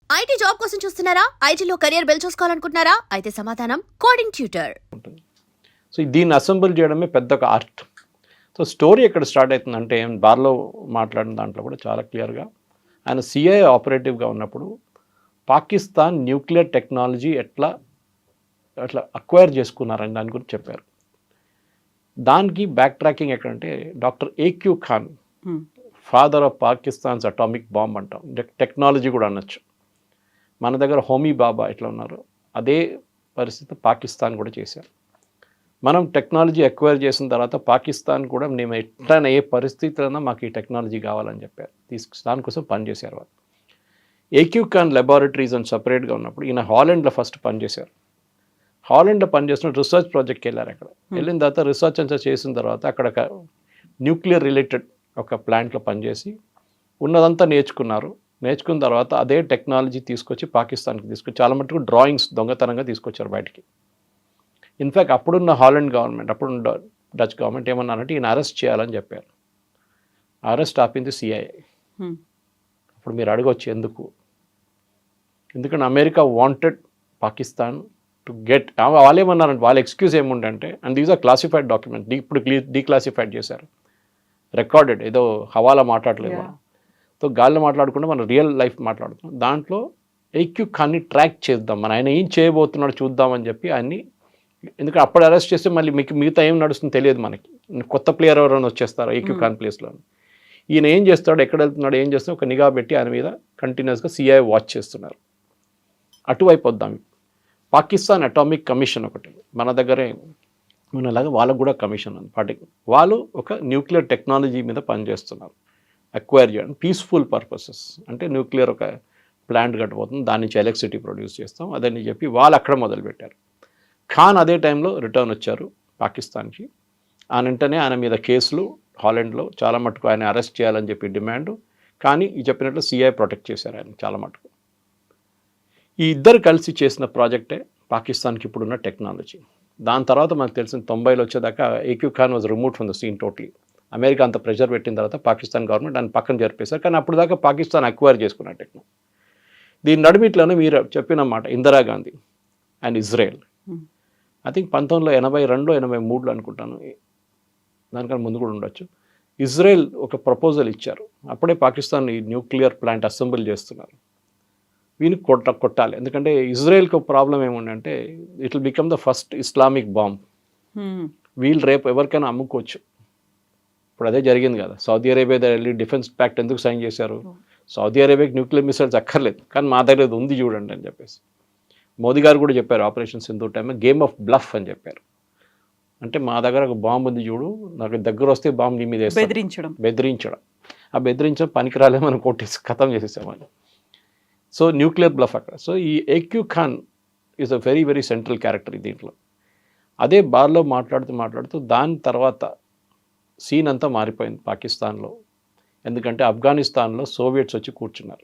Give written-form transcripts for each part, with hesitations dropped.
IT job కోసం చూస్తున్నారా? ఐటీలో కెరియర్ బిల్డ్ చూసుకోవాలనుకుంటున్నారా? అయితే సమాధానం కోడింగ్ ట్యూటర్. సో దీన్ని అసెంబుల్ చేయడమే పెద్ద ఒక ఆర్ట్. సో స్టోరీ ఎక్కడ స్టార్ట్ అవుతుందంటే బార్లో మాట్లాడిన దాంట్లో కూడా చాలా క్లియర్గా ఆయన సిఐ ఆపరేటివ్గా ఉన్నప్పుడు పాకిస్తాన్ న్యూక్లియర్ టెక్నాలజీ ఎట్లా అక్వైర్ చేసుకున్నారని దాని గురించి చెప్పారు. దానికి బ్యాక్ ట్రాకింగ్ ఎక్కడంటే doctor AQ Khan, father of Pakistan's atomic bomb అంటాం, టెక్నాలజీ కూడా అనొచ్చు. మన దగ్గర హోమీ బాబా ఎట్లా ఉన్నారు అదే పరిస్థితి పాకిస్తాన్ కూడా చేశారు. మనం టెక్నాలజీ అక్వైర్ చేసిన తర్వాత పాకిస్తాన్ కూడా మేము ఎట్లయినా ఏ పరిస్థితులైనా మాకు ఈ టెక్నాలజీ కావాలని చెప్పారు. దానికోసం పనిచేశారు వాళ్ళు. ఏక్యూ ఖాన్ లెబారెటరీస్ అని సపరేట్గా ఉన్నప్పుడు ఈయన హాలండ్లో ఫస్ట్ పనిచేశారు. హాలండ్లో పనిచేసిన రీసెర్చ్ ప్రాజెక్ట్కి వెళ్ళారు. అక్కడ వెళ్ళిన తర్వాత రీసెర్చ్ అంతా చేసిన తర్వాత అక్కడ ఒక న్యూక్లియర్ రిలేటెడ్ ఒక ప్లాంట్లో పనిచేసి ఉన్నదంతా నేర్చుకున్న తర్వాత అదే టెక్నాలజీ తీసుకొచ్చి పాకిస్తాన్కి తీసుకొచ్చి చాలా మటుకు డ్రాయింగ్స్ దొంగతనంగా తీసుకొచ్చారు బయటికి. ఇన్ఫ్యాక్ట్ అప్పుడున్న హాలండ్ గవర్నమెంట్, అప్పుడున్న డచ్ గవర్నమెంట్ ఏమన్నారంటే ఈయన అరెస్ట్ చేయాలని చెప్పారు. అరెస్ట్ ఆపింది సిఐఏ. అప్పుడు మీరు అడగవచ్చు ఎందుకు? ఎందుకంటే America wanted Pakistan to get, వాళ్ళు ఏమన్నారంటే వాళ్ళ ఎక్స్క్యూజ్ ఏముండంటే, and these are classified document, ఇప్పుడు డీక్లాసిఫైడ్ చేశారు, రికార్డెడ్, ఏదో హవాలా మాట్లాడలేదు మనం. సో గాల్లో మాట్లాడకుండా మనం రియల్ లైఫ్ మాట్లాడుతున్నాం. దాంట్లో ఏక్యూ ఖాన్ని ట్రాక్ చేద్దాం, మన ఆయన ఏం చేయబోతున్నాడు చూద్దామని చెప్పి ఆయన్ని, ఎందుకంటే అప్పుడు అరెస్ట్ చేస్తే మళ్ళీ మిగతా ఏం నడుస్తుందో తెలియదు మనకి, కొత్త ప్లేయర్ ఎవరైనా వచ్చేస్తారు ఏక్యూ ఖాన్ ప్లేస్లో. ఈయన ఏం చేస్తాడు, ఎక్కడ వెళ్తున్నాడు, ఏం చేస్తున్నాడు, ఒక నిఘా పెట్టి ఆయన మీద కంటిన్యూస్గా సిఐ వాచ్ చేస్తున్నారు. అటువైపు వద్దాం. పాకిస్తాన్ అటామిక్ కమిషన్ ఒకటి మన దగ్గరే ఉన్నలాగా వాళ్ళకు కూడా కమిషన్ ఉంది. వాళ్ళు ఒక న్యూక్లియర్ టెక్నాలజీ మీద పనిచేస్తున్నారు, అక్వైర్ చేయడం పీస్ఫుల్ పర్పసెస్. అంటే న్యూక్లియర్ ఒక ప్లాంట్ కట్టబోతుంది, దాని నుంచి ఎలక్ట్రిసిటీ ప్రొడ్యూస్ చేస్తాం అదని చెప్పి వాళ్ళు అక్కడ మొదలుపెట్టారు. ఖాన్ అదే టైంలో రిటర్న్ వచ్చారు పాకిస్తాన్కి. ఆయన వెంటనే ఆయన మీద కేసులు హాలండ్లో చాలా మటుకు ఆయన అరెస్ట్ చేయాలని చెప్పి డిమాండ్. కానీ ఈ చెప్పినట్లు సిఐ ప్రొటెక్ట్ చేశారు ఆయన చాలా మటుకు. ఈ ఇద్దరు కలిసి చేసిన ప్రాజెక్టే పాకిస్తాన్కి ఇప్పుడున్న టెక్నాలజీ. దాని తర్వాత మనకు తెలిసిన 90లో వచ్చేదాకా AQ Khan was remove from the scene totally. America అంత ప్రెషర్ పెట్టిన తర్వాత పాకిస్తాన్ గవర్నమెంట్ దాన్ని పక్కన జరిపేశారు. కానీ అప్పుడు దాకా పాకిస్తాన్ అక్వైర్ చేసుకున్న టెక్నాలజీ. దీని నడిమిట్లోనే మీరు చెప్పిన మాట Indira Gandhi and Israel, I think 1982, 83 అనుకుంటాను, దానికన్నా ముందు కూడా ఉండొచ్చు. ఇజ్రాయెల్ ఒక ప్రపోజల్ ఇచ్చారు. అప్పుడే పాకిస్తాన్ ఈ న్యూక్లియర్ ప్లాంట్ అసెంబుల్ చేస్తున్నారు. వీనికి కొట్టాలి, ఎందుకంటే ఇజ్రాయెల్కి ఒక ప్రాబ్లం ఏముందంటే it will become the first Islamic bomb. వీళ్ళు రేపు ఎవరికైనా అమ్ముకోవచ్చు. ఇప్పుడు అదే జరిగింది కదా, సౌదీ అరేబియా దగ్గర వెళ్ళి డిఫెన్స్ ప్యాక్ట్ ఎందుకు సైన్ చేశారు? సౌదీ అరేబియాకి న్యూక్లియర్ మిసైల్స్ అక్కర్లేదు, కానీ మా దగ్గర ఉంది చూడండి అని చెప్పేసి మోదీ గారు కూడా చెప్పారు. ఆపరేషన్ సింధూర్ టైంలో గేమ్ ఆఫ్ బ్లఫ్ అని చెప్పారు. అంటే మా దగ్గర ఒక బాంబు ఉంది చూడు, నాకు దగ్గర వస్తే బాంబు నీ మీద బెదిరించడం. ఆ బెదిరించడం పనికిరాలే, మనం కొట్టేసి ఖతం చేసేసామని. సో న్యూక్లియర్ బ్లఫ్ అక్కడ. సో ఈ AQ Khan is a very very central character దీంట్లో. అదే బార్లో మాట్లాడుతూ దాని తర్వాత సీన్ అంతా మారిపోయింది పాకిస్తాన్లో. ఎందుకంటే ఆఫ్ఘనిస్తాన్లో సోవియట్స్ వచ్చి కూర్చున్నారు.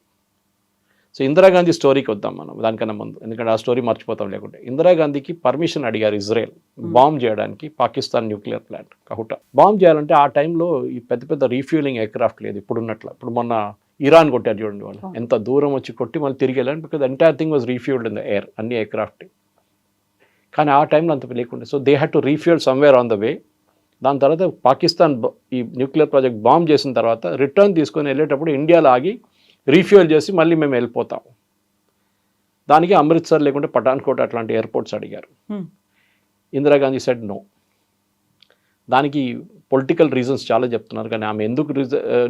సో ఇందిరాగాంధీ స్టోరీకి వద్దాం మనం దానికన్నా ముందు, ఎందుకంటే ఆ స్టోరీ మర్చిపోతాం లేకుంటే. ఇందిరాగాంధీకి పర్మిషన్ అడిగారు ఇజ్రాయెల్ బాంబ్ చేయడానికి పాకిస్తాన్ న్యూక్లియర్ ప్లాంట్ కహుటా. బాంబ్ చేయాలంటే ఆ టైంలో ఈ పెద్ద పెద్ద రీఫ్యూలింగ్ ఎయిర్క్రాఫ్ట్ లేదు ఇప్పుడున్నట్లు. ఇప్పుడు మొన్న ఇరాన్ కొట్టారు చూడండి, వాళ్ళు ఎంత దూరం వచ్చి కొట్టి మళ్ళీ తిరిగి వెళ్ళాను, because entire thing was refuelled in the air, అన్ని ఎయిర్క్రాఫ్ట్. కానీ ఆ టైంలో అంత లేకుండే. So they had to refuel somewhere on the way. దాని తర్వాత పాకిస్తాన్ ఈ న్యూక్లియర్ ప్రాజెక్ట్ బాంబ్ చేసిన తర్వాత రిటర్న్ తీసుకొని వెళ్ళేటప్పుడు ఇండియాలో ఆగి రీఫ్యూల్ చేసి మళ్ళీ మేము వెళ్ళిపోతాం. దానికి అమృత్సర్ లేకుంటే పఠాన్కోట్ అట్లాంటి ఎయిర్పోర్ట్స్ అడిగారు. Indira Gandhi said no. దానికి పొలిటికల్ రీజన్స్ చాలా చెప్తున్నారు, కానీ ఆమె ఎందుకు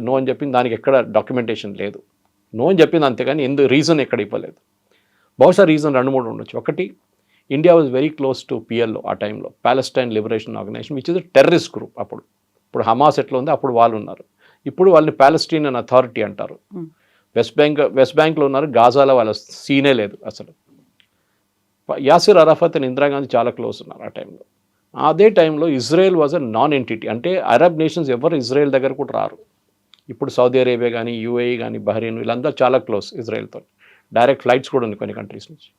నో అని చెప్పింది దానికి ఎక్కడ డాక్యుమెంటేషన్ లేదు. నో అని చెప్పింది అంతేగాని రీజన్ ఎక్కడ ఇవ్వలేదు. బహుశా రీజన్ 2-3 ఉండొచ్చు. ఒకటి, India was very close to PLO ఆ టైంలో, Palestine Liberation Organisation, which is a terrorist group. ఇప్పుడు హమాస్ ఎట్లా ఉంది అప్పుడు వాళ్ళు ఉన్నారు. ఇప్పుడు వాళ్ళని ప్యాలెస్టీనియన్ అథారిటీ అంటారు. వెస్ట్ బ్యాంక్లో ఉన్నారు, గాజాలో వాళ్ళ సీనే లేదు అసలు. యాసిర్ అరాఫత్ అండ్ ఇందిరాగాంధీ చాలా క్లోజ్ ఉన్నారు ఆ టైంలో. అదే టైంలో Israel was a non entity, అంటే అరబ్ నేషన్స్ ఎవరు ఇజ్రాయెల్ దగ్గర కూడా రారు. ఇప్పుడు సౌదీ అరేబియా కానీ, యూఏఈ కానీ, బహ్రెయిన్, వీళ్ళందరూ చాలా క్లోజ్ ఇజ్రాయెల్తో. డైరెక్ట్ ఫ్లైట్స్ కూడా ఉంది కొన్ని కంట్రీస్ నుంచి.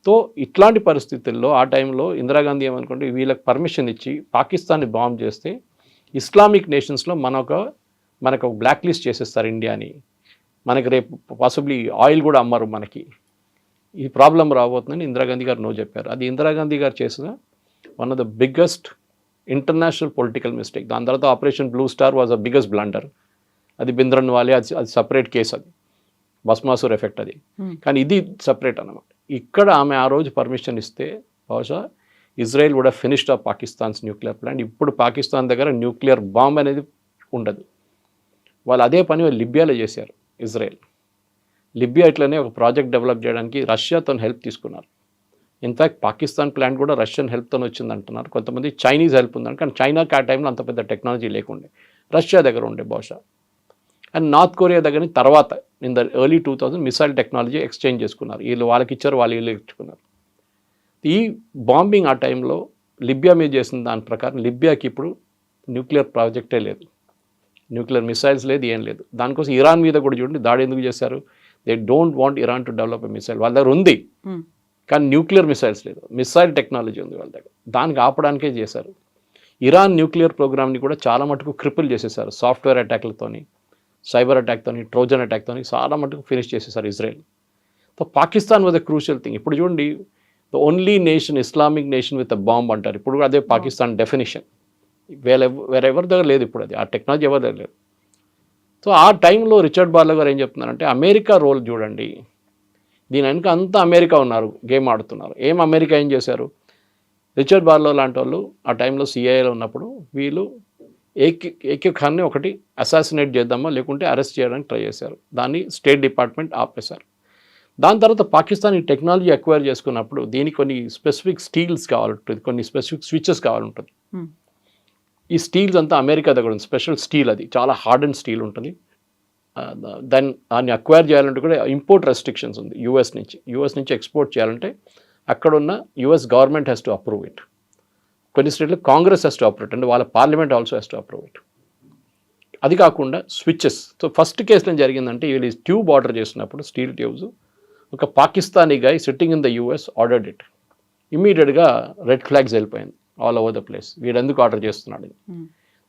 సో ఇట్లాంటి పరిస్థితుల్లో ఆ టైంలో ఇందిరాగాంధీ ఏమనుకుంటే వీళ్ళకి పర్మిషన్ ఇచ్చి పాకిస్తాన్ని బాంబ్ చేస్తే ఇస్లామిక్ నేషన్స్లో మనకు బ్లాక్ లిస్ట్ చేసేస్తారు ఇండియాని, మనకి రేపు పాసిబ్లీ ఆయిల్ కూడా అమ్మరు మనకి, ఈ ప్రాబ్లం రాబోతుందని ఇందిరాగాంధీ గారు నో చెప్పారు. అది ఇందిరాగాంధీ గారు చేసిన one of the biggest international political mistake. దాని తర్వాత operation blue star was a biggest blunder. అది బింద్రన్ వాలే, అది సపరేట్ కేసు, అది భస్మాసుర్ ఎఫెక్ట్ అది. కానీ ఇది సపరేట్ అన్నమాట. ఇక్కడ ఆమె ఆ రోజు పర్మిషన్ ఇస్తే బహుశా ఇజ్రాయెల్ కూడా finished of Pakistan's nuclear plant. ఇప్పుడు పాకిస్తాన్ దగ్గర న్యూక్లియర్ బాంబ్ అనేది ఉండదు. వాళ్ళు అదే పని లిబియాలో చేశారు. ఇజ్రాయెల్ లిబియా ఇట్లనే ఒక ప్రాజెక్ట్ డెవలప్ చేయడానికి రష్యాతో హెల్ప్ తీసుకున్నారు. ఇన్ఫ్యాక్ట్ పాకిస్తాన్ ప్లాంట్ కూడా రష్యన్ హెల్ప్తో వచ్చింది అంటున్నారు. కొంతమంది చైనీస్ హెల్ప్ ఉందని, కానీ చైనాకి ఆ టైంలో అంత పెద్ద టెక్నాలజీ లేకుండే, రష్యా దగ్గర ఉండే బహుశా. అండ్ నార్త్ కొరియా దగ్గర తర్వాత in the early 2000 missile technology exchange చేసుకున్నారు. వీళ్ళు వాళ్ళకి ఇచ్చారు, వాళ్ళు వీళ్ళు ఇచ్చుకున్నారు. ఈ బాంబింగ్ ఆ టైంలో లిబియా మీద చేసిన దాని ప్రకారం లిబియాకి ఇప్పుడు న్యూక్లియర్ ప్రాజెక్టే లేదు, న్యూక్లియర్ మిసైల్స్ లేదు, ఏం లేదు. దానికోసం ఇరాన్ మీద కూడా చూడండి దాడి ఎందుకు చేశారు. They don't want Iran to develop a missile. వాళ్ళ దగ్గర ఉంది కానీ న్యూక్లియర్ మిసైల్స్ లేదు, మిసైల్ టెక్నాలజీ ఉంది వాళ్ళ దగ్గర. దానికి ఆపడానికే చేశారు. ఇరాన్ న్యూక్లియర్ ప్రోగ్రామ్ని కూడా చాలా మటుకు క్రిపుల్ చేసేసారు. సాఫ్ట్వేర్ అటాక్లతోని, సైబర్ అటాక్తోని, ట్రోజన్ అటాక్తోని చాలా మటుకు ఫినిష్ చేసేసారు Israel. So Pakistan was a crucial thing. ఇప్పుడు చూడండి, the only nation, Islamic nation with a bomb అంటారు. ఇప్పుడు అదే పాకిస్తాన్ డెఫినేషన్. వేరెవరి దగ్గర లేదు ఇప్పుడు, అది ఆ టెక్నాలజీ ఎవరి దగ్గర లేదు. సో ఆ టైంలో రిచర్డ్ బార్లో గారు ఏం చెప్తున్నారంటే, అమెరికా రోల్ చూడండి, దీని వెనుక అంతా అమెరికా ఉన్నారు, గేమ్ ఆడుతున్నారు. అమెరికా ఏం చేశారు, రిచర్డ్ బార్లో లాంటి వాళ్ళు ఆ టైంలో సిఐఏలో ఉన్నప్పుడు వీళ్ళు ఏక్యూ ఖాన్ని ఒకటి అసాసినేట్ చేద్దామా లేకుంటే అరెస్ట్ చేయడానికి ట్రై చేశారు. దాన్ని స్టేట్ డిపార్ట్మెంట్ ఆపేశారు. దాని తర్వాత పాకిస్తాన్ ఈ టెక్నాలజీ అక్వైర్ చేసుకున్నప్పుడు దీనికి కొన్ని స్పెసిఫిక్ స్టీల్స్ కావాలంటుంది, కొన్ని స్పెసిఫిక్ స్విచెస్ కావాలంటుంది. ఈ స్టీల్స్ అంతా అమెరికా దగ్గర ఉంది, స్పెషల్ స్టీల్, అది చాలా హార్డ్ అండ్ స్టీల్ ఉంటుంది. దాన్ని అక్వైర్ చేయాలంటే కూడా ఇంపోర్ట్ రెస్ట్రిక్షన్స్ ఉంది. యూఎస్ నుంచి ఎక్స్పోర్ట్ చేయాలంటే అక్కడున్న US government has to approve it. కొన్ని స్టేట్లో Congress has to approve it, అంటే వాళ్ళ parliament also has to approve it. అది కాకుండా స్విచెస్. సో ఫస్ట్ కేసులో జరిగిందంటే వీళ్ళు ట్యూబ్ ఆర్డర్ చేసినప్పుడు, స్టీల్ ట్యూబ్స్, ఒక Pakistani guy sitting in the US ordered it. ఇమీడియట్గా రెడ్ ఫ్లాగ్స్ వెళ్ళిపోయింది ఆల్ ఓవర్ ద ప్లేస్. వీడు ఎందుకు ఆర్డర్ చేస్తున్నాడు.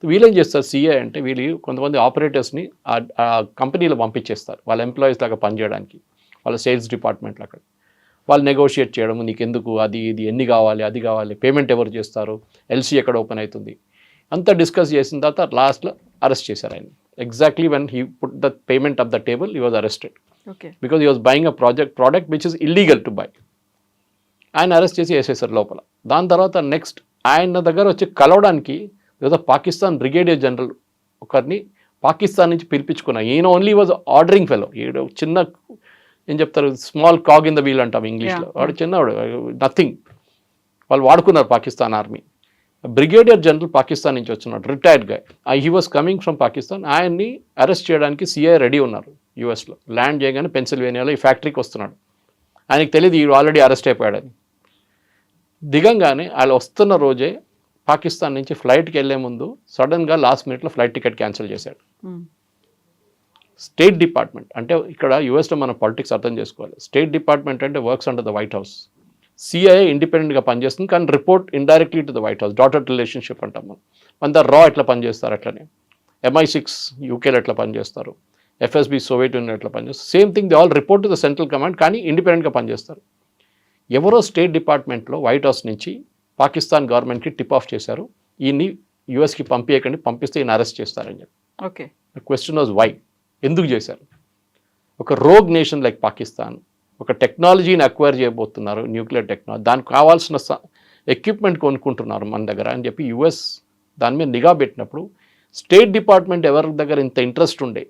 వీళ్ళేం చేస్తారు సిఐ అంటే, వీళ్ళు కొంతమంది ఆపరేటర్స్ని ఆ కంపెనీలో పంపించేస్తారు వాళ్ళ ఎంప్లాయీస్ లాగా పనిచేయడానికి, వాళ్ళ సేల్స్ డిపార్ట్మెంట్లో. అక్కడ వాళ్ళు నెగోషియేట్ చేయడం, నీకు ఎందుకు, అది ఇది ఎన్ని కావాలి, అది కావాలి, పేమెంట్ ఎవరు చేస్తారు, ఎల్సీ ఎక్కడ ఓపెన్ అవుతుంది, అంతా డిస్కస్ చేసిన తర్వాత లాస్ట్లో అరెస్ట్ చేశారు ఆయన. Exactly when he put the payment of the table he was arrested because he was buying a product which is illegal to buy. ఆయన అరెస్ట్ చేసి వేసేసారు లోపల. దాని తర్వాత నెక్స్ట్ ఆయన దగ్గర వచ్చి కలవడానికి లేదా పాకిస్తాన్ బ్రిగేడియర్ జనరల్ ఒకరిని పాకిస్తాన్ నుంచి పిలిపించుకున్నా. ఈయన ఓన్లీ వాజ్ ఆర్డరింగ్ ఫెలో. ఈడు చిన్న, ఏం చెప్తారు, small cog in the wheel అంటాం ఇంగ్లీష్లో. వాడు చిన్నవాడు, నథింగ్. వాళ్ళు వాడుకున్నారు Pakistan army. Brigadier general Pakistan నుంచి వచ్చినాడు, రిటైర్డ్ గా. He was coming from Pakistan. ఆయన్ని అరెస్ట్ చేయడానికి సిఐ రెడీ ఉన్నారు యూఎస్లో. ల్యాండ్ చేయగానే పెన్సిల్వేనియాలో ఈ ఫ్యాక్టరీకి వస్తున్నాడు. ఆయనకు తెలియదు ఈ ఆల్రెడీ అరెస్ట్ అయిపోయాడని. దిగంగానే వాళ్ళు వస్తున్న రోజే పాకిస్తాన్ నుంచి ఫ్లైట్కి వెళ్ళే ముందు సడన్గా లాస్ట్ మినిట్లో ఫ్లైట్ టికెట్ క్యాన్సిల్ చేశాడు. స్టేట్ డిపార్ట్మెంట్ అంటే ఇక్కడ యూఎస్లో మనం పాలిటిక్స్ అర్థం చేసుకోవాలి. స్టేట్ డిపార్ట్మెంట్ అంటే works under the white house. CIA ఇండిపెండెంట్గా పనిచేస్తుంది కానీ report indirectly to the white house. Dotted relationship అంటాం మనం. మన రా ఎట్లా పనిచేస్తారు అట్లనే, MI6 యూకేలో ఎట్లా పనిచేస్తారు, FSB సోవియట్ యూనియన్ ఎట్లా పనిచేస్తారు, same thing. They all report to the central command కానీ ఇండిపెండెంట్గా పనిచేస్తారు. ఎవరో స్టేట్ డిపార్ట్మెంట్లో వైట్ హౌస్ నుంచి పాకిస్తాన్ గవర్నమెంట్కి టిప్ ఆఫ్ చేశారు, ఈయన్ని యూఎస్కి పంపించకండి, పంపిస్తే ఈయన అరెస్ట్ చేస్తారని చెప్పి. ఓకే, క్వశ్చన్ వాజ్ వై, ఎందుకు చేశారు? ఒక రోగ్ నేషన్ లైక్ పాకిస్తాన్ ఒక టెక్నాలజీని అక్వైర్ చేయబోతున్నారు, న్యూక్లియర్ టెక్నాలజీ, దానికి కావాల్సిన ఎక్విప్మెంట్ కొనుక్కుంటున్నారు మన దగ్గర అని చెప్పి యూఎస్ దాని మీద నిఘా పెట్టినప్పుడు స్టేట్ డిపార్ట్మెంట్ ఎవరి దగ్గర ఇంత ఇంట్రెస్ట్ ఉండే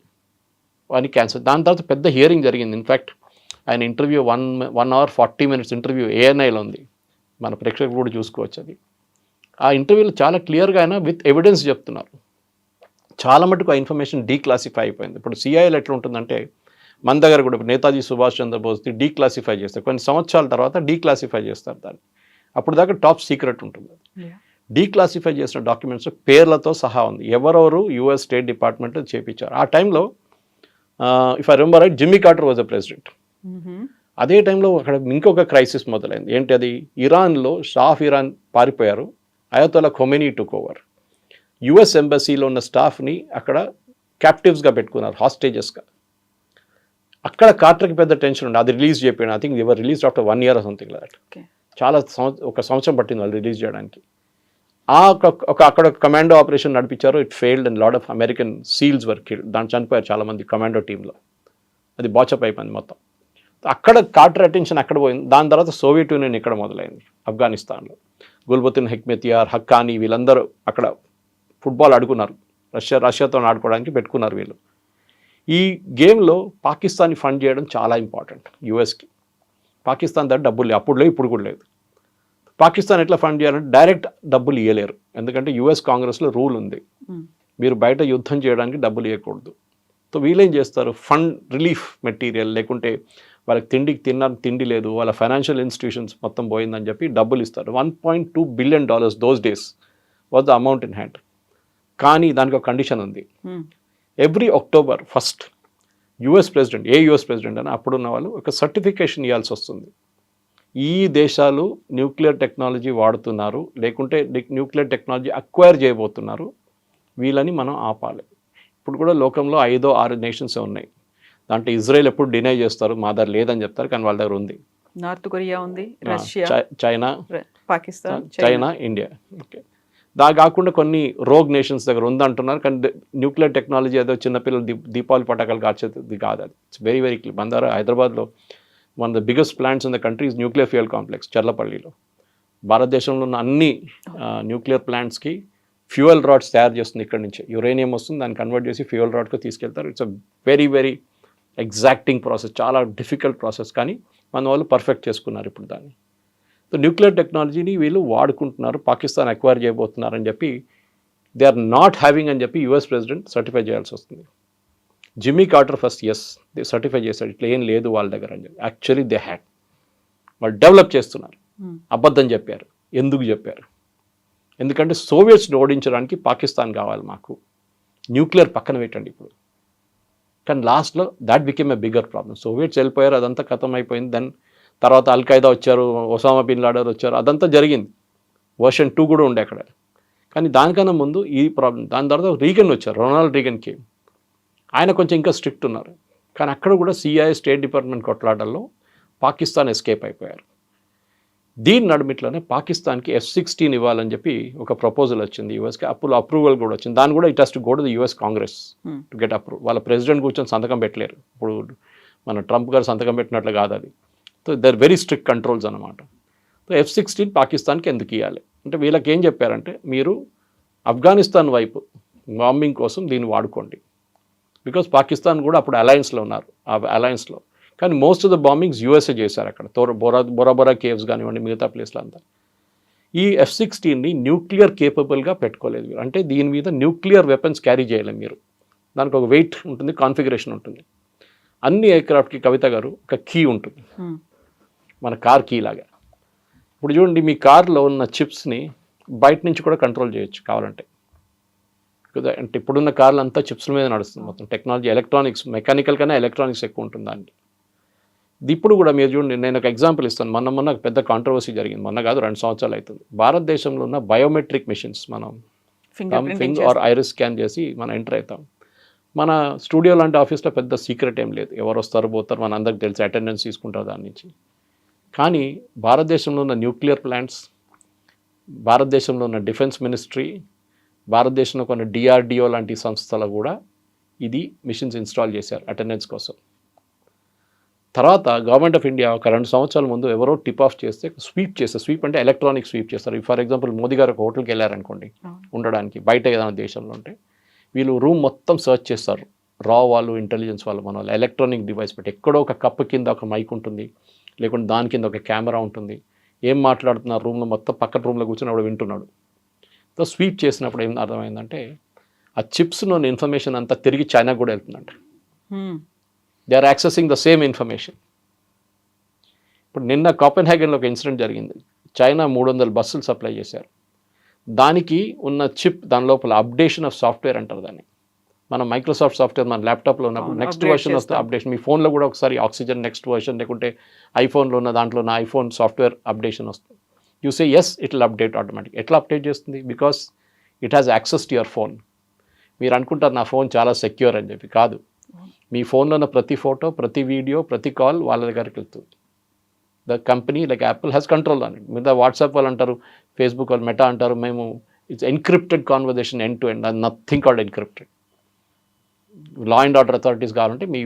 అని క్యాన్సల్. దాని తర్వాత పెద్ద హియరింగ్ జరిగింది. ఇన్ఫ్యాక్ట్ ఆయన ఇంటర్వ్యూ 1 hour 40 minutes ఇంటర్వ్యూ ANIలో ఉంది, మన ప్రేక్షకులు కూడా చూసుకోవచ్చు. అది ఆ ఇంటర్వ్యూలో చాలా క్లియర్గా ఆయన విత్ ఎవిడెన్స్ చెప్తున్నారు. చాలా మటుకు ఆ ఇన్ఫర్మేషన్ డీక్లాసిఫై అయిపోయింది. ఇప్పుడు సిఐఏలో ఎట్లా ఉంటుందంటే మన దగ్గర కూడా నేతాజీ సుభాష్ చంద్రబోస్ది డీక్లాసిఫై చేస్తారు, కొన్ని సంవత్సరాల తర్వాత డీక్లాసిఫై చేస్తారు దాన్ని. అప్పుడు దాకా టాప్ సీక్రెట్ ఉంటుంది. డీక్లాసిఫై చేసిన డాక్యుమెంట్స్ పేర్లతో సహా ఉంది, ఎవరెవరు యూఎస్ స్టేట్ డిపార్ట్మెంట్ చేపించారు. ఆ టైంలో if I remember right Jimmy Carter was a president. అదే టైంలో అక్కడ ఇంకొక క్రైసిస్ మొదలైంది. ఏంటి అది? ఇరాన్లో షా ఆఫ్ ఇరాన్ పారిపోయారు, అయతోలా ఖొమైనీ టుక్ ఓవర్. యుఎస్ ఎంబసీలో ఉన్న స్టాఫ్ని అక్కడ క్యాప్టివ్స్గా పెట్టుకున్నారు, హాస్టేజెస్గా. అక్కడ కార్టర్కి పెద్ద టెన్షన్ ఉండే, అది రిలీజ్ చేయకపోయినా I think your release after 1 year something like that. చాలా ఒక సంవత్సరం పట్టింది వాళ్ళు రిలీజ్ చేయడానికి. అక్కడ కమాండో ఆపరేషన్ నడిపించారు. It failed and lot of American SEALs were killed. దాంట్లో చనిపోయారు చాలామంది కమాండో టీంలో. అది బాచప్ అయిపోయింది మొత్తం. అక్కడ కార్టర్ అటెన్షన్ అక్కడ పోయింది. దాని తర్వాత సోవియట్ యూనియన్ ఇక్కడ మొదలైంది ఆఫ్ఘనిస్తాన్లో. గుల్బుద్దీన్ హెక్మెతియార్, హక్కానీ వీళ్ళందరూ అక్కడ ఫుట్బాల్ ఆడుకున్నారు. రష్యాతో ఆడుకోవడానికి పెట్టుకున్నారు వీళ్ళు. ఈ గేమ్లో పాకిస్తాన్ని ఫండ్ చేయడం చాలా ఇంపార్టెంట్ యూఎస్కి. పాకిస్తాన్ దగ్గర డబ్బులు లేవు, అప్పుడు లేవు, ఇప్పుడు కూడా లేదు. పాకిస్తాన్ ఎట్లా ఫండ్ చేయాలంటే డైరెక్ట్ డబ్బులు ఇవ్వలేరు, ఎందుకంటే యుఎస్ కాంగ్రెస్లో రూల్ ఉంది, మీరు బయట యుద్ధం చేయడానికి డబ్బులు ఇవ్వకూడదు. సో వీళ్ళేం చేస్తారు, ఫండ్ రిలీఫ్ మెటీరియల్, లేకుంటే వాళ్ళకి తిండి లేదు, వాళ్ళ ఫైనాన్షియల్ ఇన్స్టిట్యూషన్స్ మొత్తం పోయిందని చెప్పి డబ్బులు ఇస్తారు. $1.2 billion those days was the amount in hand. కానీ దానికి ఒక కండిషన్ ఉంది. Every October 1st US president, US president అని అప్పుడున్న వాళ్ళు ఒక సర్టిఫికేషన్ ఇవ్వాల్సి వస్తుంది. ఈ దేశాలు న్యూక్లియర్ టెక్నాలజీ వాడుతున్నారు, లేకుంటే న్యూక్లియర్ టెక్నాలజీ అక్వైర్ చేయబోతున్నారు, వీళ్ళని మనం ఆపాలి. ఇప్పుడు కూడా లోకంలో 5-6 నేషన్స్ ఉన్నాయి. దాంట్లో ఇజ్రాయెల్ ఎప్పుడు డినై చేస్తారు, మా దగ్గర లేదని చెప్తారు, కానీ వాళ్ళ దగ్గర ఉంది. నార్త్ కొరియా ఉంది, Russia, China, Pakistan, China, India. Okay, దా కాకుండా కొన్ని రోగ్ నేషన్స్ దగ్గర ఉందంటున్నారు, కానీ న్యూక్లియర్ టెక్నాలజీ ఏదో చిన్నపిల్లలు దీపావళి పటాకాలు కాల్చేది కాదు. అది ఇట్స్ వెరీ వెరీ క్లియర్. మన దగ్గర హైదరాబాద్లో one of the biggest plants in the country is nuclear fuel complex చర్లపల్లిలో. భారతదేశంలో ఉన్న అన్ని న్యూక్లియర్ ప్లాంట్స్కి ఫ్యూయల్ రాడ్స్ తయారు చేస్తుంది ఇక్కడ నుంచి. యురేనియం వస్తుంది, దాన్ని కన్వర్ట్ చేసి ఫ్యూయల్ రాడ్కి తీసుకెళ్తారు. It's a very very exacting process, చాలా డిఫికల్ట్ ప్రాసెస్, కానీ మన వాళ్ళు పర్ఫెక్ట్ చేసుకున్నారు ఇప్పుడు దాన్ని. సో న్యూక్లియర్ టెక్నాలజీని వీళ్ళు వాడుకుంటున్నారు, పాకిస్తాన్ అక్వైర్ చేయబోతున్నారని చెప్పి దే ఆర్ నాట్ హ్యావింగ్ అని చెప్పి యుఎస్ ప్రెసిడెంట్ సర్టిఫై చేయాల్సి వస్తుంది. Jimmy Carter first they certify చేశాడు, ఇట్లా ఏం లేదు వాళ్ళ దగ్గర అని చెప్పి. యాక్చువల్లీ దే హ్యాడ్, వాళ్ళు డెవలప్ చేస్తున్నారు. అబద్ధం చెప్పారు. ఎందుకు చెప్పారు? ఎందుకంటే సోవియట్స్ని ఓడించడానికి పాకిస్తాన్ కావాలి మాకు, న్యూక్లియర్ పక్కన పెట్టండి ఇప్పుడు. కానీ లాస్ట్లో that became a bigger problem. Soviets వెళ్ళిపోయారు, అదంతా ఖతం అయిపోయింది. దెన్ తర్వాత అల్ఖైదా వచ్చారు, ఒసామా బిన్ లాడెన్ వచ్చారు, అదంతా జరిగింది. వర్షన్ 2 కూడా ఉండే అక్కడ. కానీ దానికన్నా ముందు ఈ ప్రాబ్లం. దాని తర్వాత రీగన్ వచ్చారు, రొనాల్డ్ రీగన్కి. ఆయన కొంచెం ఇంకా స్ట్రిక్ట్ ఉన్నారు, కానీ అక్కడ కూడా CIA, స్టేట్ డిపార్ట్మెంట్ కొట్లాటల్లో పాకిస్తాన్ ఎస్కేప్ అయిపోయారు. దీని నడుమిట్లోనే పాకిస్తాన్కి F-16 ఇవ్వాలని చెప్పి ఒక ప్రపోజల్ వచ్చింది యూఎస్కి. అప్రూవల్ కూడా వచ్చింది. దాన్ని కూడా it has to go to the US Congress to get approve. వాళ్ళ ప్రెసిడెంట్ కూర్చొని సంతకం పెట్టలేరు. ఇప్పుడు మన ట్రంప్ గారు సంతకం పెట్టినట్లు కాదు అది. So they are very strict controls అనమాట. సో F-16 పాకిస్తాన్కి ఎందుకు ఇవ్వాలి అంటే, వీళ్ళకి ఏం చెప్పారంటే, మీరు ఆఫ్ఘనిస్తాన్ వైపు బాంబింగ్ కోసం దీన్ని వాడుకోండి. బికాస్ పాకిస్తాన్ కూడా అప్పుడు అలయన్స్లో ఉన్నారు, ఆ అలయన్స్లో. కానీ most of the bombings USA చేశారు అక్కడ. బొరాబొరా కేవ్స్ కానివ్వండి, మిగతా ప్లేస్లో అంతా. ఈ F-16ని న్యూక్లియర్ కేపబుల్గా పెట్టుకోలేదు మీరు. అంటే దీని మీద న్యూక్లియర్ వెపన్స్ క్యారీ చేయలేము మీరు. దానికి ఒక వెయిట్ ఉంటుంది, కాన్ఫిగరేషన్ ఉంటుంది. అన్ని ఎయిర్క్రాఫ్ట్కి కవిత గారు ఒక కీ ఉంటుంది, మన కార్ కీ లాగా. ఇప్పుడు చూడండి, మీ కార్లో ఉన్న చిప్స్ని బయట నుంచి కూడా కంట్రోల్ చేయొచ్చు కావాలంటే. అంటే ఇప్పుడున్న కార్లు అంతా చిప్స్ల మీద నడుస్తుంది మొత్తం. టెక్నాలజీ, ఎలక్ట్రానిక్స్, మెకానికల్ కన్నా ఎలక్ట్రానిక్స్ ఎక్కువ ఉంటుంది దాన్ని. ఇప్పుడు కూడా మీరు చూడండి, నేను ఒక ఎగ్జాంపుల్ ఇస్తాను. మొన్న పెద్ద కాంట్రవర్సీ జరిగింది, మొన్న కాదు 2 సంవత్సరాలు అవుతుంది. భారతదేశంలో ఉన్న బయోమెట్రిక్ మెషిన్స్, మనం ఫింగర్ ఆర్ ఐరిస్ స్కాన్ చేసి మనం ఎంటర్ అవుతాం. మన స్టూడియో లాంటి ఆఫీస్లో పెద్ద సీక్రెట్ ఏం లేదు, ఎవరు వస్తారు పోతారు మన అందరికి తెలిసి, అటెండెన్స్ తీసుకుంటారు దాని నుంచి. కానీ భారతదేశంలో ఉన్న న్యూక్లియర్ ప్లాంట్స్, భారతదేశంలో ఉన్న డిఫెన్స్ మినిస్ట్రీ, భారతదేశంలో కొన్ని DRDO లాంటి సంస్థలు కూడా ఇది మిషన్స్ ఇన్స్టాల్ చేశారు అటెండెన్స్ కోసం. తర్వాత గవర్నమెంట్ ఆఫ్ ఇండియా ఒక 2 సంవత్సరాల ముందు ఎవరో టిప్ ఆఫ్ చేస్తే స్వీప్ అంటే ఎలక్ట్రానిక్ స్వీప్ చేస్తారు. ఫర్ ఎగ్జాంపుల్ మోదీ గారు ఒక హోటల్కి వెళ్ళారనుకోండి ఉండడానికి, బయట ఏదైనా దేశంలో ఉంటే వీళ్ళు రూమ్ మొత్తం సర్చ్ చేస్తారు. వాళ్ళు, ఇంటెలిజెన్స్ వాళ్ళు, మన వాళ్ళు ఎలక్ట్రానిక్ డివైస్ పెట్టి, ఎక్కడో ఒక కప్పు కింద ఒక మైక్ ఉంటుంది, లేకుంటే దాని కింద ఒక కెమెరా ఉంటుంది. ఏం మాట్లాడుతున్నారు రూమ్లో, మొత్తం పక్కన రూమ్లో కూర్చొని అప్పుడు వింటున్నాడు. సో స్వీప్ చేసినప్పుడు ఏం అర్థమైందంటే, ఆ చిప్స్లోని ఇన్ఫర్మేషన్ అంతా తిరిగి చైనాకు కూడా వెళ్తుందంట. They are accessing the same information. ఇప్పుడు నిన్న కోపెన్హేగన్లో ఒక ఇన్సిడెంట్ జరిగింది. చైనా 300 బస్సులు సప్లై చేశారు. దానికి ఉన్న చిప్, దాని లోపల అప్డేషన్ ఆఫ్ సాఫ్ట్వేర్ అంటారు దాన్ని. మనం మైక్రోసాఫ్ట్ సాఫ్ట్వేర్ మన ల్యాప్టాప్లో ఉన్నప్పుడు నెక్స్ట్ వర్షన్ వస్తే అప్డేషన్, మీ ఫోన్లో కూడా ఒకసారి ఆక్సిజన్ నెక్స్ట్ వర్షన్, లేకుంటే ఐఫోన్లో ఉన్న దాంట్లో ఉన్న ఐఫోన్ సాఫ్ట్వేర్ అప్డేషన్ వస్తుంది. You say yes, it will update automatic. ఎట్లా అప్డేట్ చేస్తుంది? Because it has access to your phone. మీరు అనుకుంటారు నా ఫోన్ చాలా సెక్యూర్ అని చెప్పి. కాదు, మీ ఫోన్లో ఉన్న ప్రతి ఫోటో, ప్రతి వీడియో, ప్రతి కాల్ వాళ్ళ దగ్గరికి వెళ్తుంది. The company like Apple has control అని. మీద వాట్సాప్ వాళ్ళు అంటారు, ఫేస్బుక్ వాళ్ళు, మెటా అంటారు, మేము it's encrypted conversation end to end, అది nothing called encrypted. Law and order authorities కావాలంటే మీ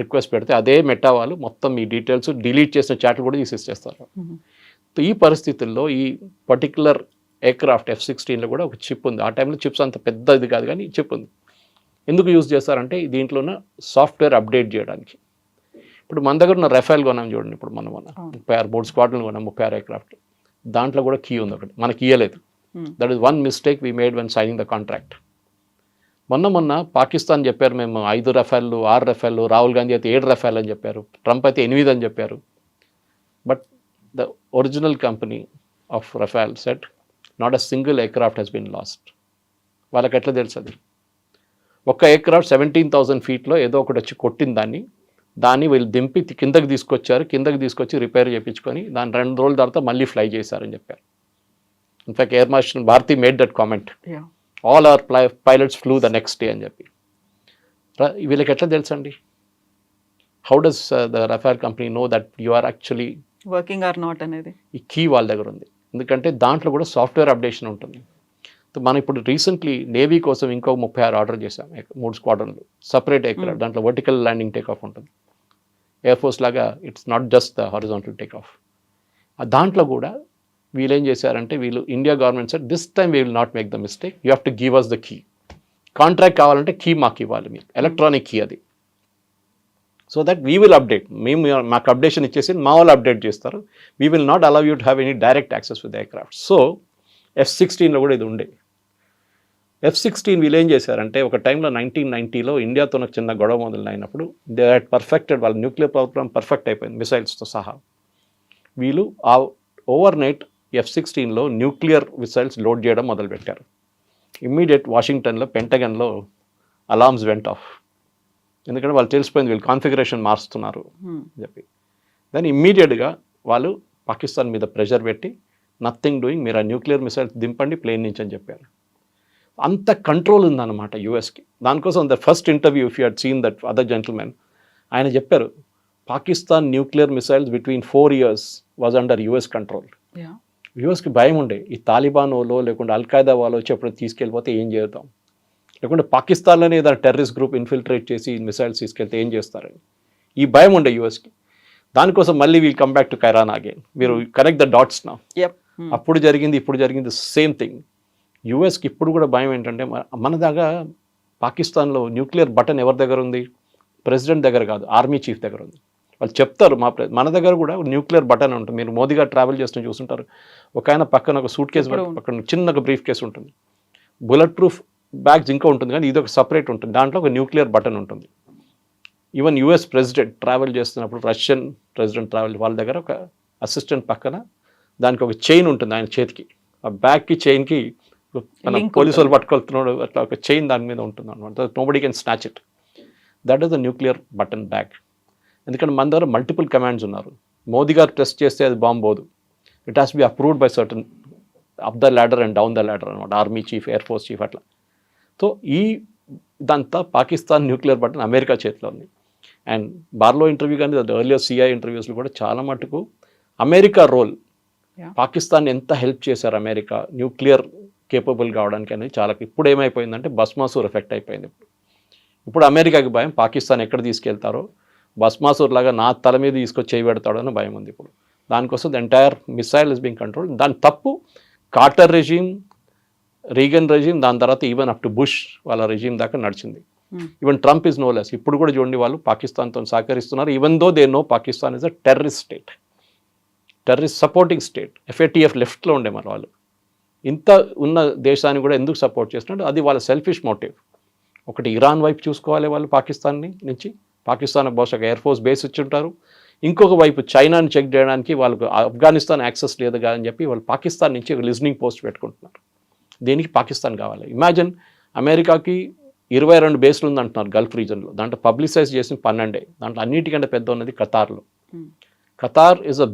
రిక్వెస్ట్ పెడితే అదే మెటా వాళ్ళు మొత్తం మీ డీటెయిల్స్, డిలీట్ చేసిన చాట్లు కూడా తీసేస్తారు. ఈ పరిస్థితుల్లో ఈ పర్టికులర్ ఎయిర్క్రాఫ్ట్ F-16లో కూడా ఒక చిప్ ఉంది. ఆ టైంలో చిప్స్ అంత పెద్ద ఇది కాదు, కానీ చిప్ ఉంది. ఎందుకు యూజ్ చేస్తారంటే దీంట్లోనే సాఫ్ట్వేర్ అప్డేట్ చేయడానికి. ఇప్పుడు మన దగ్గర ఉన్న రఫేల్ కొన్నాం చూడండి, ఇప్పుడు మనం 36 3 స్క్వాడ్లను కొన్నాం, 36 ఎయిర్క్రాఫ్ట్. దాంట్లో కూడా కీ ఉంది ఒకటి, మనకి ఇయ్యలేదు. That is one mistake we made when signing the contract. మొన్న పాకిస్తాన్ చెప్పారు మేము 5 రఫేళ్ళు, 6 రఫేళ్ళు, రాహుల్ గాంధీ అయితే 7 రఫేల్ అని చెప్పారు, ట్రంప్ అయితే 8 అని చెప్పారు. But the original company of Rafale said not a single aircraft has been lost. వాళ్ళకి ఎట్లా తెలుసు అది? ఒక్క ఎయిర్క్రాఫ్ట్ 17,000 ఫీట్లో ఏదో ఒకటి వచ్చి కొట్టిన దాన్ని వీళ్ళు దింపి కిందకి తీసుకొచ్చారు, కిందకి తీసుకొచ్చి రిపేర్ చేయించుకొని దాన్ని 2 రోజుల తర్వాత మళ్ళీ ఫ్లై చేశారని చెప్పారు. In fact air marshal Bharti made that comment, all our pilots flew the next day అని చెప్పి. వీళ్ళకి ఎట్లా తెలుసండి? How does the Rafale company know that you are actually working or not అనేది? ఈ కీ వాళ్ళ దగ్గర ఉంది, ఎందుకంటే దాంట్లో కూడా సాఫ్ట్వేర్ అప్డేషన్ ఉంటుంది. మనం ఇప్పుడు రీసెంట్లీ నేవీ కోసం ఇంకో 36 ఆర్డర్ చేసాం, 3 స్క్వాడ్రన్లు, సపరేట్ ఎయిర్క్రాఫ్ట్. దాంట్లో వర్టికల్ ల్యాండింగ్ టేక్ ఆఫ్ ఉంటుంది, ఎయిర్ ఫోర్స్ లాగా. It's not just the horizontal take off. దాంట్లో కూడా వీళ్ళు ఏం చేశారంటే, వీళ్ళు India government said this time we will not make the mistake, you have to give us the key. Contract కావాలంటే key మాకు ఇవ్వాలి, మీరు ఎలక్ట్రానిక్ కీ అది. So that we will update, మేము మాకు అప్డేషన్ ఇచ్చేసి మా వాళ్ళు అప్డేట్ చేస్తారు. We will not allow you to have any direct access with aircraft. So F-16లో కూడా ఇది ఉండే. F-16 వీళ్ళు ఏం చేశారంటే, ఒక టైంలో 1990లో ఇండియాతో నాకు చిన్న గొడవ మొదలైనప్పుడు దే హ్యాడ్ పర్ఫెక్టెడ్, వాళ్ళ న్యూక్లియర్ ప్రోగ్రామ్ పర్ఫెక్ట్ అయిపోయింది మిసైల్స్తో సహా. వీళ్ళు ఆ ఓవర్ నైట్ F-16లో న్యూక్లియర్ మిసైల్స్ లోడ్ చేయడం మొదలుపెట్టారు. ఇమ్మీడియట్ వాషింగ్టన్లో పెంటగన్లో అలార్మ్స్ వెంట్ ఆఫ్, ఎందుకంటే వాళ్ళు తెలిసిపోయింది వీళ్ళు కాన్ఫిగరేషన్ మారుస్తున్నారు అని చెప్పి. దాన్ని ఇమ్మీడియట్గా వాళ్ళు పాకిస్తాన్ మీద ప్రెషర్ పెట్టి నథింగ్ డూయింగ్, మీరు ఆ న్యూక్లియర్ మిసైల్స్ దింపండి ప్లేన్ నుంచి అని చెప్పారు. అంత కంట్రోల్ ఉందన్నమాట యూఎస్కి. దానికోసం the first interview, if you had seen that other gentlemen, ఆయన చెప్పారు Pakistan nuclear missiles between 4 years was under US control. యుఎస్కి భయం ఉండే, ఈ తాలిబాన్ వాళ్ళు లేకుంటే అల్ఖాయిదా వాళ్ళు వచ్చి ఎప్పుడు తీసుకెళ్ళిపోతే ఏం చేద్దాం, లేకుంటే పాకిస్తాన్లోనే ఏదైనా టెర్రరిస్ట్ గ్రూప్ ఇన్ఫిల్ట్రేట్ చేసి మిసైల్స్ తీసుకెళ్తే ఏం చేస్తారని ఈ భయం ఉండే యూఎస్కి. దానికోసం మళ్ళీ వీల్ కమ్ బ్యాక్ టు కైరాన్ అగైన్. మీరు కనెక్ట్ ద డాట్స్ నా. అప్పుడు జరిగింది ఇప్పుడు జరిగింది సేమ్ థింగ్. యూఎస్కి ఇప్పుడు కూడా భయం ఏంటంటే, మన దగ్గర పాకిస్తాన్లో న్యూక్లియర్ బటన్ ఎవరి దగ్గర ఉంది? ప్రెసిడెంట్ దగ్గర కాదు, ఆర్మీ చీఫ్ దగ్గర ఉంది. వాళ్ళు చెప్తారు మన దగ్గర కూడా న్యూక్లియర్ బటన్ ఉంటుంది. మీరు మోదీ గారు ట్రావెల్ చేస్తూ చూస్తుంటారు, ఒక ఆయన పక్కన ఒక సూట్ కేసు, పక్కన చిన్న ఒక బ్రీఫ్ కేసు ఉంటుంది, బుల్లెట్ ప్రూఫ్ బ్యాగ్స్ ఇంకా ఉంటుంది, కానీ ఇది ఒక సపరేట్ ఉంటుంది, దాంట్లో ఒక న్యూక్లియర్ బటన్ ఉంటుంది. ఈవెన్ యుఎస్ ప్రెసిడెంట్ ట్రావెల్ చేస్తున్నప్పుడు, రష్యన్ ప్రెసిడెంట్ ట్రావెల్, వాళ్ళ దగ్గర ఒక అసిస్టెంట్ పక్కన దానికి ఒక చైన్ ఉంటుంది ఆయన చేతికి, ఆ బ్యాగ్కి చైన్కి మన పోలీసు వాళ్ళు పట్టుకెళ్తున్నాడు అట్లా ఒక చైన్ దాని మీద ఉంటుంది అనమాట. Nobody can snatch it. That is the nuclear button bag. ఎందుకంటే మన దగ్గర మల్టిపుల్ కమాండ్స్ ఉన్నారు. మోదీ గారు టెస్ట్ చేస్తే అది బాంబు పోదు, it has be approved by certain up the ladder and down the ladder అనమాట, army chief, air force chief అట్లా. సో ఇదంతా పాకిస్తాన్ న్యూక్లియర్ బటన్ అమెరికా చేతిలో ఉంది. అండ్ బార్లో ఇంటర్వ్యూ కానీ ఎర్లియర్ సిఐ ఇంటర్వ్యూస్లో కూడా చాలా మటుకు అమెరికా రోల్, పాకిస్తాన్ ఎంత హెల్ప్ చేశారు అమెరికా న్యూక్లియర్ కేపబుల్ కావడానికి అనేది చాలా. ఇప్పుడు ఏమైపోయిందంటే భస్మాసూర్ ఎఫెక్ట్ అయిపోయింది. ఇప్పుడు అమెరికాకి భయం, పాకిస్తాన్ ఎక్కడ తీసుకెళ్తారో, భస్మాసూర్ లాగా నా తల మీద తీసుకొచ్చి చేయబెడతాడో అని భయం ఉంది ఇప్పుడు. దానికోసం the entire missile is being control. దాని తప్పు కార్టర్ రెజీమ్, రీగన్ రెజీమ్, దాని తర్వాత ఈవెన్ అప్ టు బుష్ వాళ్ళ రెజీమ్ దాకా నడిచింది. Even Trump is no less. ఇప్పుడు కూడా చూడండి వాళ్ళు పాకిస్తాన్తో సహకరిస్తున్నారు, even though they know Pakistan is a terrorist state, terrorist supporting state. FATF లెఫ్ట్లో ఉండే మన వాళ్ళు. ఇంత ఉన్న దేశాన్ని కూడా ఎందుకు సపోర్ట్ చేస్తున్నారు? అది వాళ్ళ సెల్ఫిష్ మోటివ్. ఒకటి ఇరాన్ వైపు చూసుకోవాలి వాళ్ళు, పాకిస్తాన్ని నుంచి, పాకిస్తాన్ బహుశా ఎయిర్ ఫోర్స్ బేస్ ఇచ్చి ఉంటారు. ఇంకొక వైపు చైనాని చెక్ చేయడానికి వాళ్ళకు ఆఫ్ఘనిస్తాన్ యాక్సెస్ లేదు అని చెప్పి వాళ్ళు పాకిస్తాన్ నుంచి ఒక లిజనింగ్ పోస్ట్ పెట్టుకుంటున్నారు. దీనికి పాకిస్తాన్ కావాలి. ఇమాజిన్ అమెరికాకి 22 బేస్లు ఉందంటున్నారు గల్ఫ్ రీజన్లో, దాంట్లో పబ్లిసైజ్ చేసిన 12. దాంట్లో అన్నిటికంటే పెద్ద ఉన్నది ఖతార్లో. Qatar is the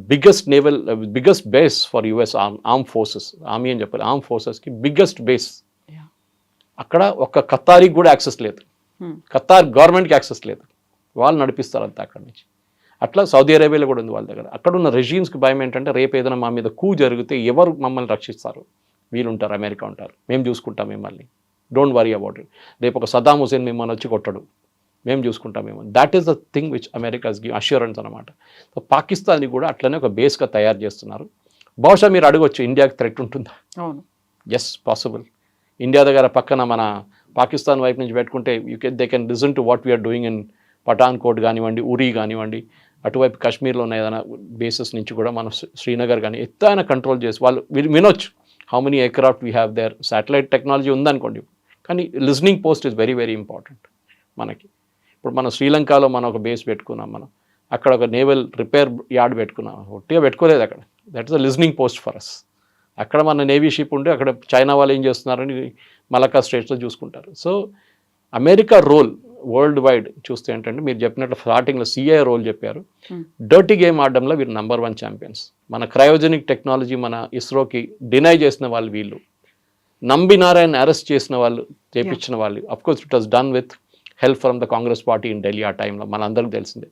biggest base for US arm forces, army అని చెప్పాలి, ఆర్మ్ ఫోర్సెస్కి బిగ్గెస్ట్ బేస్. అక్కడ ఒక్క ఖతారీకి కూడా యాక్సెస్ లేదు. ఖతార్ గవర్నమెంట్కి యాక్సెస్ లేదు, వాళ్ళు నడిపిస్తారు అంతా అక్కడి నుంచి. అట్లా సౌదీ అరేబియాలో కూడా ఉంది వాళ్ళ దగ్గర. అక్కడ ఉన్న రెజీమ్స్కి భయం ఏంటంటే రేపు ఏదైనా మా మీద కూ జరిగితే ఎవరు మమ్మల్ని రక్షిస్తారు? వీళ్ళు ఉంటారు, అమెరికా ఉంటారు, మేము చూసుకుంటాం మిమ్మల్ని, డోంట్ వరీ అబౌట్ ఇట్. రేపు ఒక సదాం హుసేన్ మిమ్మల్ని వచ్చి కొట్టడు, మేము చూసుకుంటాం మేము. That is the thing which America's give assurance అనమాట. సో పాకిస్తాన్ని కూడా అట్లనే ఒక బేస్గా తయారు చేస్తున్నారు. బహుశా మీరు అడగొచ్చు, ఇండియాకి థ్రెట్ ఉంటుందా? అవును, ఎస్, పాసిబుల్. ఇండియా దగ్గర పక్కన మన పాకిస్తాన్ వైపు నుంచి పెట్టుకుంటే they can listen to what we're doing in Pathankot కానివ్వండి, ఉరీ కానివ్వండి, అటువైపు కాశ్మీర్లో ఉన్న ఏదైనా బేసెస్ నుంచి కూడా మనం శ్రీనగర్ కానీ ఎత్తైన కంట్రోల్ చేసి వాళ్ళు వినొచ్చు how many aircraft we have their. Satellite technology ఉందనుకోండి, కానీ listening post is very very important మనకి. ఇప్పుడు మనం శ్రీలంకలో మనం ఒక బేస్ పెట్టుకున్నాం, మనం అక్కడ ఒక నేవల్ రిపేర్ యార్డ్ పెట్టుకున్నాం, ఒట్టిగా పెట్టుకోలేదు అక్కడ. That is a listening post for us. అక్కడ మన నేవీ షిప్ ఉంటే అక్కడ చైనా వాళ్ళు ఏం చేస్తున్నారని మలక్కా స్ట్రేట్స్లో చూసుకుంటారు. So America role worldwide చూస్తే ఏంటంటే మీరు చెప్పినట్లు స్టార్టింగ్లో సిఐ రోల్ చెప్పారు. డర్టీ గేమ్ ఆడడంలో వీరు నెంబర్ 1 ఛాంపియన్స్. మన క్రయోజెనిక్ టెక్నాలజీ మన ఇస్రోకి డినై చేసిన వాళ్ళు వీళ్ళు, నంబినారాయణ అరెస్ట్ చేసిన వాళ్ళు, చేపించిన వాళ్ళు. Of course it was done with help from the Congress party in Delhi. ఆ టైంలో మనందరికీ తెలిసిందే.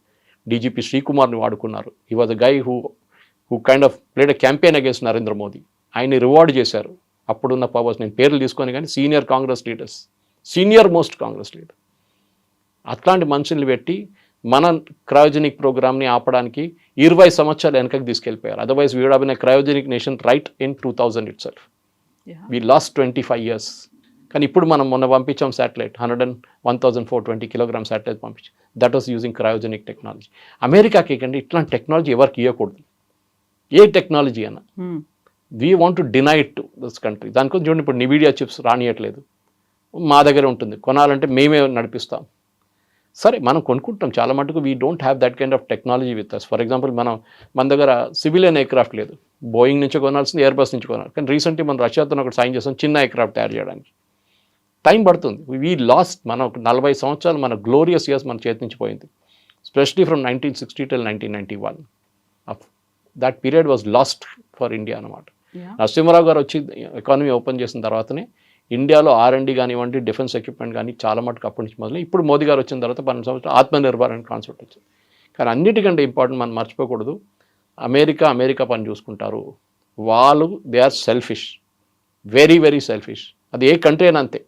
డీజీపీ శ్రీకుమార్ని వాడుకున్నారు. He was a guy who kind of played a campaign against Narendra Modi. ఆయన్ని రివార్డ్ చేశారు అప్పుడున్న పవర్స్. నేను పేర్లు తీసుకొని కానీ senior Congress leaders, senior most Congress leader, అట్లాంటి మనుషుల్ని పెట్టి మన క్రయోజెనిక్ ప్రోగ్రామ్ని ఆపడానికి 20 సంవత్సరాలు వెనకకి తీసుకెళ్ళిపోయారు. Otherwise we would have been a cryogenic nation right in 2000 itself. We lost 25 years. కానీ ఇప్పుడు మనం మొన్న పంపించాం శాటిలైట్, 1,420 కిలోగ్రామ్ శాటిలైట్ పంపించాం. That was using cryogenic technology. అమెరికాకి కంటే ఇట్లాంటి టెక్నాలజీ ఎవరికి ఇవ్వకూడదు, ఏ టెక్నాలజీ అయినా. We want to deny it to this country. దానికోసం చూడండి, ఇప్పుడు నివిడియా చిప్స్ రానియట్లేదు, మా దగ్గర ఉంటుంది, కొనాలంటే మేమే నడిపిస్తాం. సరే మనం కొనుక్కుంటాం చాలా మటుకు. We don't have that kind of technology with us. For example మన దగ్గర సివిలియన్ ఎయిర్క్రాఫ్ట్ లేదు, బోయింగ్ నుంచి కొనాల్సింది, ఎయిర్బస్ నుంచి కొనాలి. కానీ రీసెంట్లీ మనం రష్యాతో ఒకటి సైన్ చేస్తాం, చిన్న ఎయిర్క్రాఫ్ట్ తయారు చేయడానికి. టైం పడుతుంది. వీ లాస్ట్ మన 40 సంవత్సరాలు మన గ్లోరియస్ ఇయర్స్ మన చేతి నుంచి పోయింది. Especially from 1960 till 1991. That period was last for India అనమాట. నరసింహారావు గారు వచ్చి ఎకానమీ ఓపెన్ చేసిన తర్వాతనే ఇండియాలో R&D కానివ్వండి, డిఫెన్స్ ఎక్విప్మెంట్ కానీ చాలా మటుకు అప్పటి నుంచి మొదలు. ఇప్పుడు మోదీ గారు వచ్చిన తర్వాత 12 సంవత్సరాలు ఆత్మనిర్భర్ అనే కాన్సెప్ట్ వచ్చింది. కానీ అన్నిటికంటే ఇంపార్టెంట్ మనం మర్చిపోకూడదు, అమెరికా పని చూసుకుంటారు వాళ్ళు. They are selfish, very very selfish. అది ఏ కంట్రీ అయినా అంతే.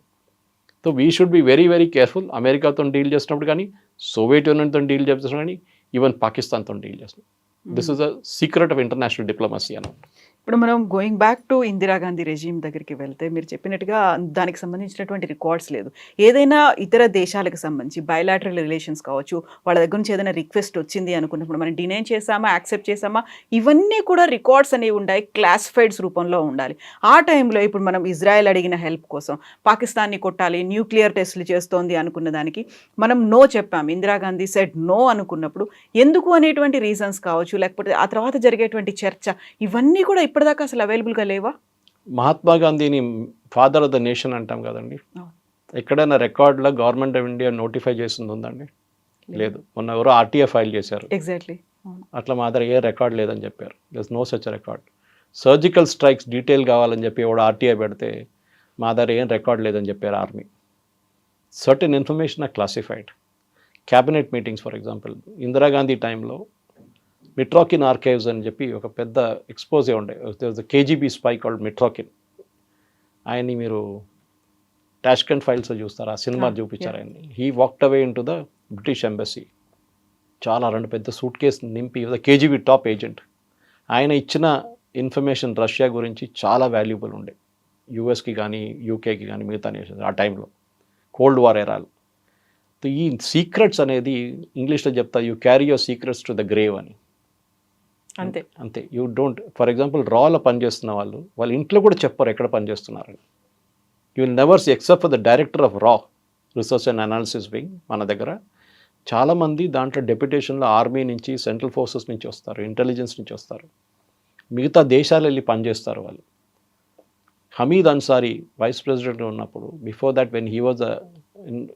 So we should be very very careful. అమెరికాతో డీల్ చేసినప్పుడు కానీ, సోవియట్ యూనియన్తో డీల్ చేసినప్పుడు కానీ, ఈవెన్ పాకిస్తాన్తో డీల్ చేసినప్పుడు. This is a secret of international diplomacy అన్నమాట. ఇప్పుడు మనం going back to Indira Gandhi regime దగ్గరికి వెళ్తే మీరు చెప్పినట్టుగా దానికి సంబంధించినటువంటి రికార్డ్స్ లేదు. ఏదైనా ఇతర దేశాలకు సంబంధించి బయలాటరల్ రిలేషన్స్ కావచ్చు, వాళ్ళ దగ్గర నుంచి ఏదైనా రిక్వెస్ట్ వచ్చింది అనుకున్నప్పుడు మనం డినై చేసామా, యాక్సెప్ట్ చేసామా, ఇవన్నీ కూడా రికార్డ్స్ అనేవి ఉండాలి, క్లాసిఫైడ్స్ రూపంలో ఉండాలి. ఆ టైంలో ఇప్పుడు మనం ఇజ్రాయెల్ అడిగిన హెల్ప్ కోసం పాకిస్తాన్ని కొట్టాలి, న్యూక్లియర్ టెస్టులు చేస్తోంది అనుకున్న దానికి మనం నో చెప్పాం. ఇందిరాగాంధీ సెడ్ నో అనుకున్నప్పుడు ఎందుకు అనేటువంటి రీజన్స్ కావచ్చు, లేకపోతే ఆ తర్వాత జరిగేటువంటి చర్చ, ఇవన్నీ కూడా ఇప్పటిదాకా అసలు అవైలబుల్గా లేవా? మహాత్మా గాంధీని ఫాదర్ ఆఫ్ ద నేషన్ అంటాం కదండి. ఎక్కడైనా రికార్డులో గవర్నమెంట్ ఆఫ్ ఇండియా నోటిఫై చేసింది ఉందండి? లేదు. మొన్న ఎవరో RTA ఫైల్ చేశారు. ఎగ్జాక్ట్లీ. అట్లా మా దగ్గర ఏ రికార్డ్ లేదని చెప్పారు. There's no such record. Surgical strikes detail కావాలని చెప్పి ఎవడో RTA పెడితే మా దగ్గర ఏం రికార్డ్ లేదని చెప్పారు army. Certain information are classified. Cabinet meetings for example, Indira Gandhi టైంలో మిట్రాకిన్ ఆర్కైవ్స్ అని చెప్పి ఒక పెద్ద ఎక్స్పోజే ఉండే. KGB spy called Mitrokhin. ఆయన్ని మీరు టాష్కెంట్ ఫైల్స్ చూస్తారు, ఆ సినిమా చూపించారు ఆయన్ని. He walked away into the British embassy. చాలా 2 పెద్ద సూట్ కేసు నింపి, KGB టాప్ ఏజెంట్. ఆయన ఇచ్చిన ఇన్ఫర్మేషన్ రష్యా గురించి చాలా వాల్యుబుల్ ఉండే, యూఎస్కి కానీ యూకేకి కానీ మిగతా నేషన్స్ ఆ టైంలో, కోల్డ్ వార్ ఎరాలు. ఈ సీక్రెట్స్ అనేది ఇంగ్లీష్లో చెప్తా, you carry your secrets to the grave అని. అంతే అంతే. యూ డోంట్, ఫర్ ఎగ్జాంపుల్ రాలో పనిచేస్తున్న వాళ్ళ ఇంట్లో కూడా చెప్పరు ఎక్కడ పనిచేస్తున్నారని. You will never see except for the director of రా రీసెర్చ్ అండ్ అనాలిసిస్ వింగ్. మన దగ్గర చాలామంది దాంట్లో డెప్యుటేషన్లో ఆర్మీ నుంచి, సెంట్రల్ ఫోర్సెస్ నుంచి వస్తారు, ఇంటెలిజెన్స్ నుంచి వస్తారు, మిగతా దేశాలు వెళ్ళి పనిచేస్తారు వాళ్ళు. హమీద్ అన్సారీ వైస్ ప్రెసిడెంట్ ఉన్నప్పుడు, before that when he was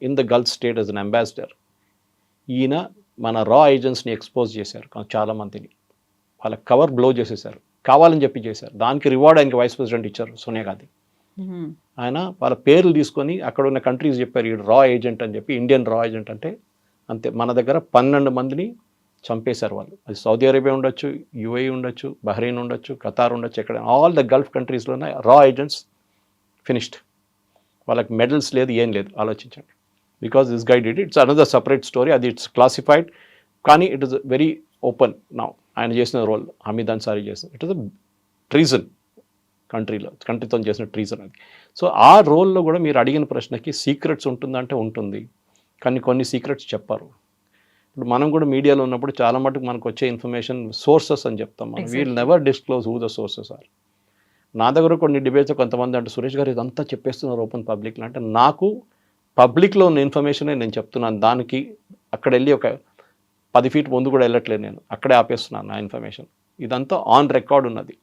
in the Gulf state as an ambassador, ఈయన మన రా ఏజెంట్స్ని ఎక్స్పోజ్ చేశారు చాలామందిని. వాళ్ళ కవర్ బ్లో చేసేసారు, కావాలని చెప్పి చేశారు. దానికి రివార్డ్ ఆయనకి వైస్ ప్రెసిడెంట్ ఇచ్చారు, సోనియా గాంధీ. ఆయన వాళ్ళ పేర్లు తీసుకొని అక్కడ ఉన్న కంట్రీస్ చెప్పారు ఈ రా ఏజెంట్ అని చెప్పి, ఇండియన్ రా ఏజెంట్ అంటే అంతే. మన దగ్గర 12 మందిని చంపేశారు వాళ్ళు. అది సౌదీ అరేబియా ఉండొచ్చు, యుఏఈ ఉండొచ్చు, బహ్రెయిన్ ఉండొచ్చు, ఖతార్ ఉండొచ్చు, ఎక్కడ ఆల్ ద గల్ఫ్ కంట్రీస్లోనే రా ఏజెంట్స్ ఫినిష్డ్. వాళ్ళకి మెడల్స్ లేదు, ఏం లేదు. ఆలోచించండి. Because this guide it's another separate story. అది ఇట్స్ క్లాసిఫైడ్, కానీ it is very open now. ఆయన చేసిన రోల్ హమీద్ అన్సారీ చేసిన ఇట్ ఇస్ ట్రీజన్, కంట్రీతో చేసిన ట్రీజన్ అది. సో ఆ రోల్లో కూడా మీరు అడిగిన ప్రశ్నకి సీక్రెట్స్ ఉంటుందంటే ఉంటుంది, కానీ కొన్ని సీక్రెట్స్ చెప్పారు. ఇప్పుడు మనం కూడా మీడియాలో ఉన్నప్పుడు చాలా మటుకు మనకు వచ్చే ఇన్ఫర్మేషన్ సోర్సెస్ అని చెప్తాం. మనం we'll never disclose who the sources are. నా దగ్గర కొన్ని డిబేట్స్ కొంతమంది అంటే సురేష్ గారు ఇదంతా చెప్పేస్తున్నారు ఓపెన్ పబ్లిక్లో అంటే, నాకు పబ్లిక్లో ఉన్న ఇన్ఫర్మేషనే నేను చెప్తున్నాను. దానికి అక్కడ వెళ్ళి ఒక 10 ఫీట్ ముందు కూడా వెళ్ళట్లేదు, నేను అక్కడే ఆపేస్తున్నాను నా ఇన్ఫర్మేషన్. ఇదంతా ఆన్ రికార్డ్ ఉన్నది.